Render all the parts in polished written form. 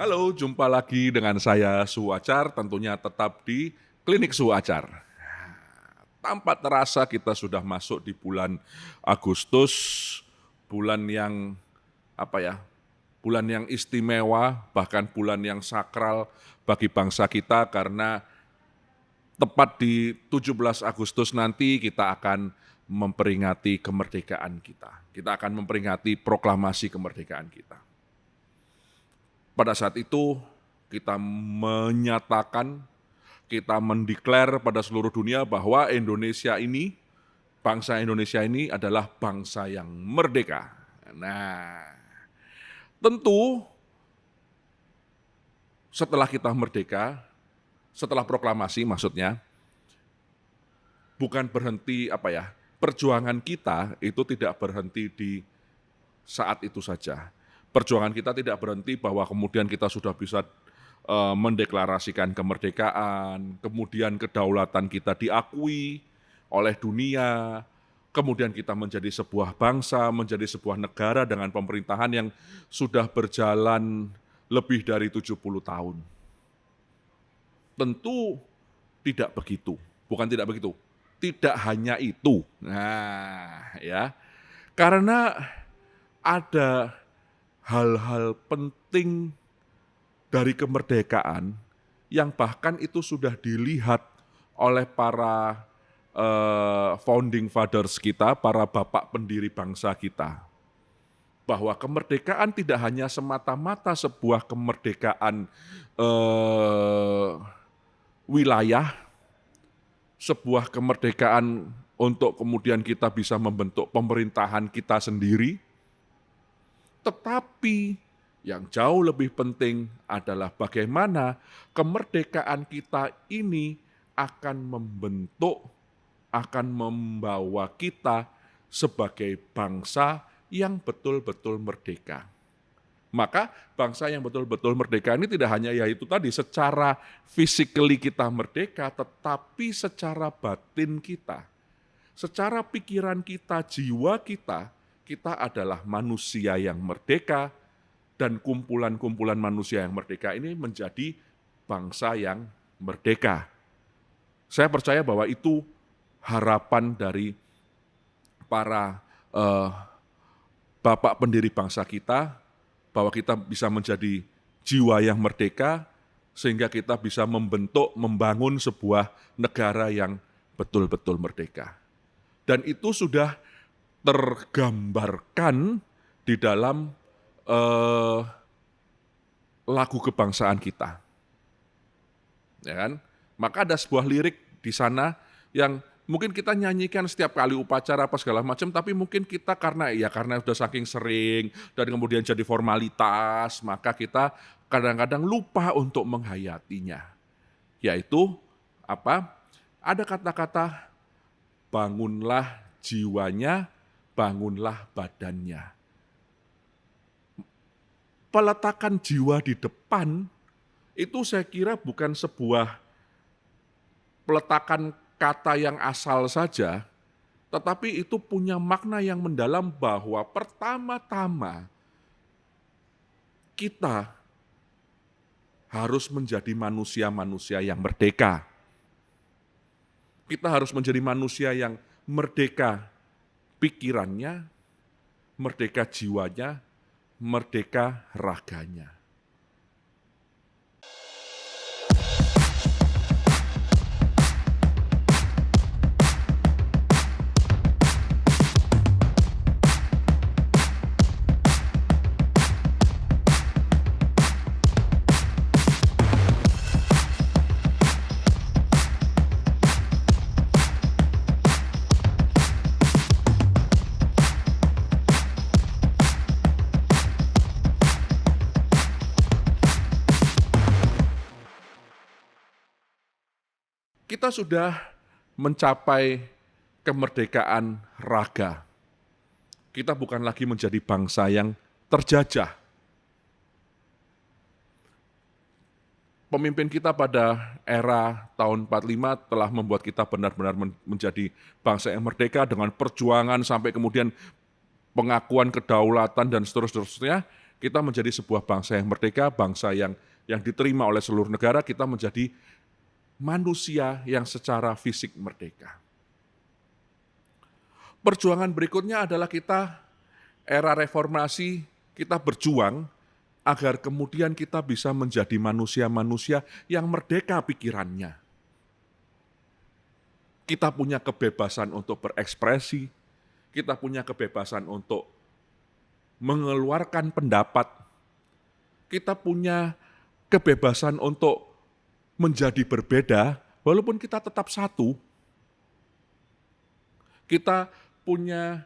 Halo, jumpa lagi dengan saya Suwacar, tentunya tetap di Klinik Suwacar. Tanpa terasa kita sudah masuk di bulan Agustus, bulan yang apa ya? Bulan yang istimewa, bahkan bulan yang sakral bagi bangsa kita karena tepat di 17 Agustus nanti kita akan memperingati kemerdekaan kita. Kita akan memperingati proklamasi kemerdekaan kita. Pada saat itu kita menyatakan, kita mendeklar pada seluruh dunia bahwa bangsa Indonesia ini adalah bangsa yang merdeka. Nah, tentu setelah kita merdeka, setelah proklamasi maksudnya, bukan berhenti perjuangan kita itu tidak berhenti di saat itu saja. Perjuangan kita tidak berhenti bahwa kemudian kita sudah bisa mendeklarasikan kemerdekaan, kemudian kedaulatan kita diakui oleh dunia, kemudian kita menjadi sebuah bangsa, menjadi sebuah negara dengan pemerintahan yang sudah berjalan lebih dari 70 tahun. Tentu tidak begitu, bukan tidak begitu, tidak hanya itu. Nah, ya, karena ada hal-hal penting dari kemerdekaan yang bahkan itu sudah dilihat oleh para founding fathers kita, para bapak pendiri bangsa kita. Bahwa kemerdekaan tidak hanya semata-mata sebuah kemerdekaan wilayah, sebuah kemerdekaan untuk kemudian kita bisa membentuk pemerintahan kita sendiri, tetapi yang jauh lebih penting adalah bagaimana kemerdekaan kita ini akan membentuk, akan membawa kita sebagai bangsa yang betul-betul merdeka. Maka bangsa yang betul-betul merdeka ini tidak hanya yaitu tadi secara physically kita merdeka, tetapi secara batin kita, secara pikiran kita, jiwa kita, kita adalah manusia yang merdeka, dan kumpulan-kumpulan manusia yang merdeka ini menjadi bangsa yang merdeka. Saya percaya bahwa itu harapan dari para bapak pendiri bangsa kita, bahwa kita bisa menjadi jiwa yang merdeka, sehingga kita bisa membentuk, membangun sebuah negara yang betul-betul merdeka. Dan itu sudah tergambarkan di dalam lagu kebangsaan kita. Ya kan? Maka ada sebuah lirik di sana yang mungkin kita nyanyikan setiap kali upacara apa segala macam, tapi mungkin kita karena udah saking sering dan kemudian jadi formalitas, maka kita kadang-kadang lupa untuk menghayatinya. Yaitu apa? Ada kata-kata bangunlah jiwanya, bangunlah badannya. Peletakan jiwa di depan itu saya kira bukan sebuah peletakan kata yang asal saja, tetapi itu punya makna yang mendalam bahwa pertama-tama kita harus menjadi manusia-manusia yang merdeka. Kita harus menjadi manusia yang merdeka pikirannya, merdeka jiwanya, merdeka raganya. Kita sudah mencapai kemerdekaan raga. Kita bukan lagi menjadi bangsa yang terjajah. Pemimpin kita pada era tahun 45 telah membuat kita benar-benar menjadi bangsa yang merdeka dengan perjuangan sampai kemudian pengakuan kedaulatan dan seterusnya. Kita menjadi sebuah bangsa yang merdeka, bangsa yang diterima oleh seluruh negara, kita menjadi manusia yang secara fisik merdeka. Perjuangan berikutnya adalah kita era reformasi, kita berjuang agar kemudian kita bisa menjadi manusia-manusia yang merdeka pikirannya. Kita punya kebebasan untuk berekspresi, kita punya kebebasan untuk mengeluarkan pendapat, kita punya kebebasan untuk menjadi berbeda, walaupun kita tetap satu. Kita punya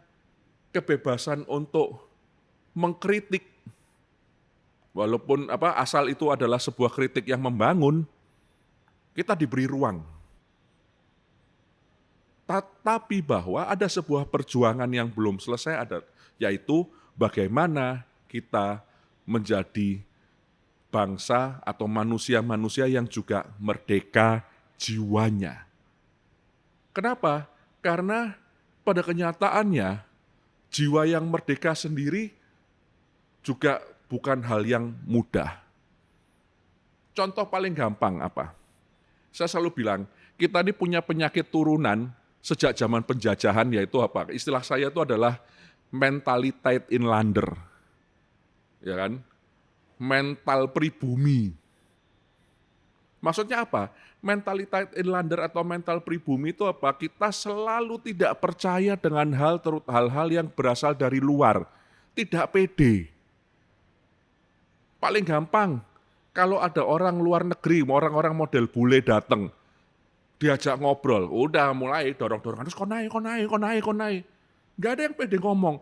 kebebasan untuk mengkritik, walaupun asal itu adalah sebuah kritik yang membangun, kita diberi ruang. Tapi bahwa ada sebuah perjuangan yang belum selesai, yaitu bagaimana kita menjadi bangsa atau manusia-manusia yang juga merdeka jiwanya. Kenapa? Karena pada kenyataannya jiwa yang merdeka sendiri juga bukan hal yang mudah. Contoh paling gampang apa? Saya selalu bilang, kita ini punya penyakit turunan sejak zaman penjajahan, yaitu apa? Istilah saya itu adalah mentalitas inlander. Ya kan? Mental pribumi. Maksudnya apa? Mentalitas inlander atau mental pribumi itu apa? Kita selalu tidak percaya dengan hal-hal yang berasal dari luar. Tidak pede. Paling gampang, kalau ada orang luar negeri, orang-orang model bule datang, diajak ngobrol, udah mulai dorong-dorongan, terus kok naik. Gak ada yang pede ngomong.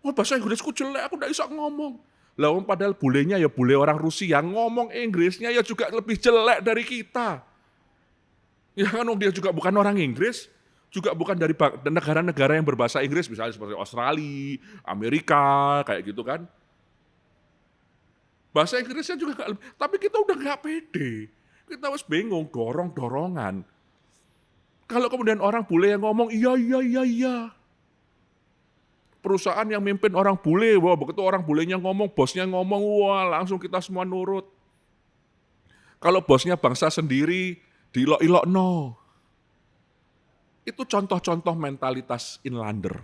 Oh, bahasa Inggrisku jelek, aku gak bisa ngomong. Lah padahal bulenya ya bule orang Rusia, ngomong Inggrisnya ya juga lebih jelek dari kita. Ya kan dia juga bukan orang Inggris, juga bukan dari negara-negara yang berbahasa Inggris, misalnya seperti Australia, Amerika, kayak gitu kan. Bahasa Inggrisnya juga gak, tapi kita udah gak pede. Kita harus bingung, dorong-dorongan. Kalau kemudian orang bule yang ngomong, iya. Perusahaan yang mimpin orang bule, wah begitu orang bulenya ngomong, bosnya ngomong, wah langsung kita semua nurut. Kalau bosnya bangsa sendiri, diilok-ilok no. Itu contoh-contoh mentalitas inlander.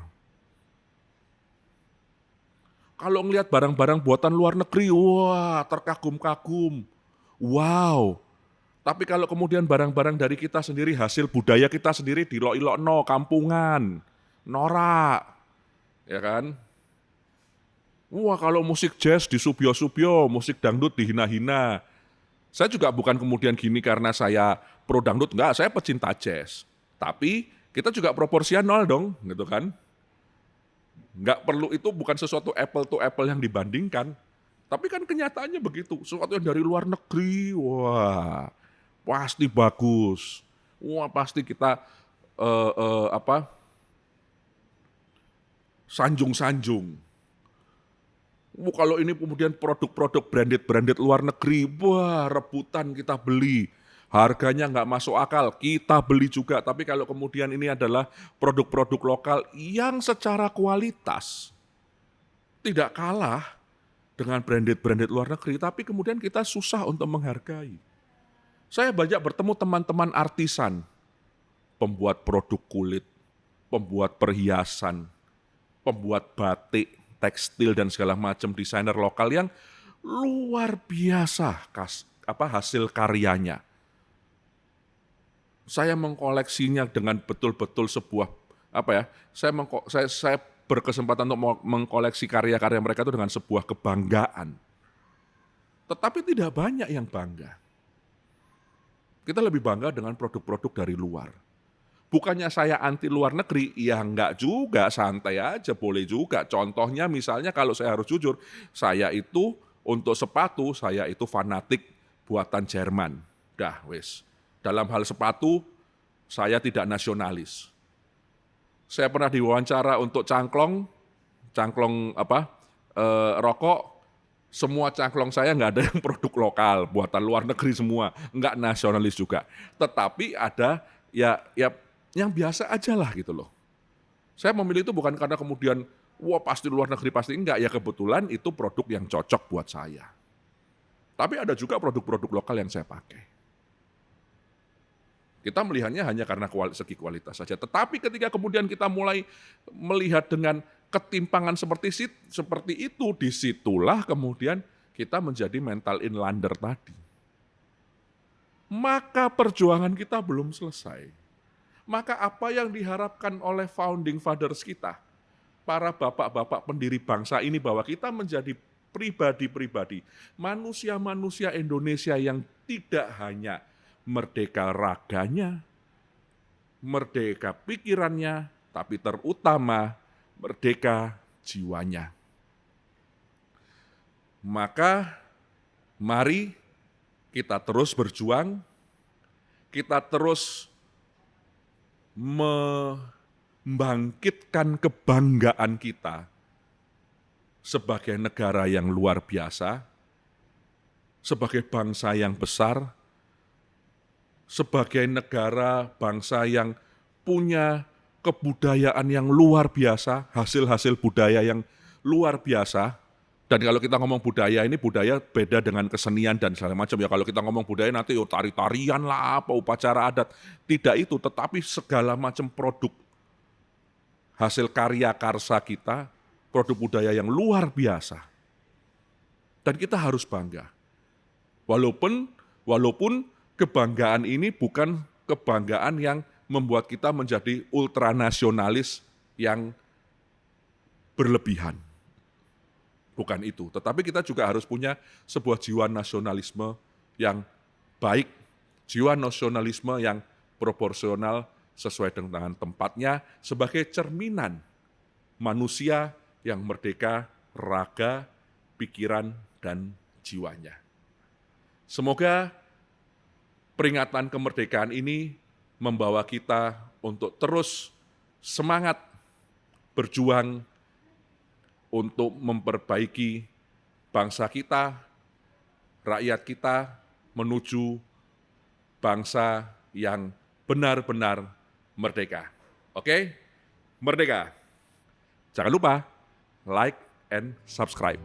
Kalau ngelihat barang-barang buatan luar negeri, wah terkagum-kagum. Wow. Tapi kalau kemudian barang-barang dari kita sendiri, hasil budaya kita sendiri diilok-ilok no, kampungan, norak. Ya kan? Wah kalau musik jazz disubyo-subyo, musik dangdut dihina-hina. Saya juga bukan kemudian gini karena saya pro dangdut, enggak, saya pecinta jazz. Tapi kita juga proporsional dong, gitu kan. Enggak perlu, itu bukan sesuatu apple to apple yang dibandingkan. Tapi kan kenyataannya begitu, sesuatu yang dari luar negeri, wah pasti bagus. Wah pasti kita sanjung-sanjung. Kalau ini kemudian produk-produk branded luar negeri, wah rebutan kita beli. Harganya nggak masuk akal, kita beli juga. Tapi kalau kemudian ini adalah produk-produk lokal yang secara kualitas tidak kalah dengan branded luar negeri, tapi kemudian kita susah untuk menghargai. Saya banyak bertemu teman-teman artisan, pembuat produk kulit, pembuat perhiasan, pembuat batik, tekstil dan segala macam, desainer lokal yang luar biasa hasil karyanya. Saya mengkoleksinya dengan betul-betul sebuah saya berkesempatan untuk mengkoleksi karya-karya mereka itu dengan sebuah kebanggaan. Tetapi tidak banyak yang bangga. Kita lebih bangga dengan produk-produk dari luar. Bukannya saya anti luar negeri, ya enggak juga, santai aja, boleh juga. Contohnya misalnya kalau saya harus jujur, saya itu untuk sepatu, saya itu fanatik buatan Jerman. Dah wes. Dalam hal sepatu, saya tidak nasionalis. Saya pernah diwawancara untuk cangklong rokok, semua cangklong saya nggak ada yang produk lokal, buatan luar negeri semua, nggak nasionalis juga. Tetapi ada ya yang biasa aja lah gitu loh. Saya memilih itu bukan karena kemudian, wah pasti luar negeri, pasti enggak. Ya kebetulan itu produk yang cocok buat saya. Tapi ada juga produk-produk lokal yang saya pakai. Kita melihatnya hanya karena segi kualitas saja. Tetapi ketika kemudian kita mulai melihat dengan ketimpangan seperti itu, disitulah kemudian kita menjadi mental inlander tadi. Maka perjuangan kita belum selesai. Maka apa yang diharapkan oleh founding fathers kita, para bapak-bapak pendiri bangsa ini, bahwa kita menjadi pribadi-pribadi, manusia-manusia Indonesia yang tidak hanya merdeka raganya, merdeka pikirannya, tapi terutama merdeka jiwanya. Maka mari kita terus berjuang, kita terus membangkitkan kebanggaan kita sebagai negara yang luar biasa, sebagai bangsa yang besar, sebagai negara bangsa yang punya kebudayaan yang luar biasa, hasil-hasil budaya yang luar biasa. Dan kalau kita ngomong budaya, ini budaya beda dengan kesenian dan segala macam. Ya kalau kita ngomong budaya nanti tari-tarian lah, apa upacara adat. Tidak itu, tetapi segala macam produk hasil karya karsa kita, produk budaya yang luar biasa. Dan kita harus bangga. Walaupun kebanggaan ini bukan kebanggaan yang membuat kita menjadi ultranasionalis yang berlebihan. Bukan itu, tetapi kita juga harus punya sebuah jiwa nasionalisme yang baik, jiwa nasionalisme yang proporsional sesuai dengan tempatnya sebagai cerminan manusia yang merdeka raga, pikiran, dan jiwanya. Semoga peringatan kemerdekaan ini membawa kita untuk terus semangat berjuang untuk memperbaiki bangsa kita, rakyat kita, menuju bangsa yang benar-benar merdeka. Oke? Merdeka. Jangan lupa like and subscribe.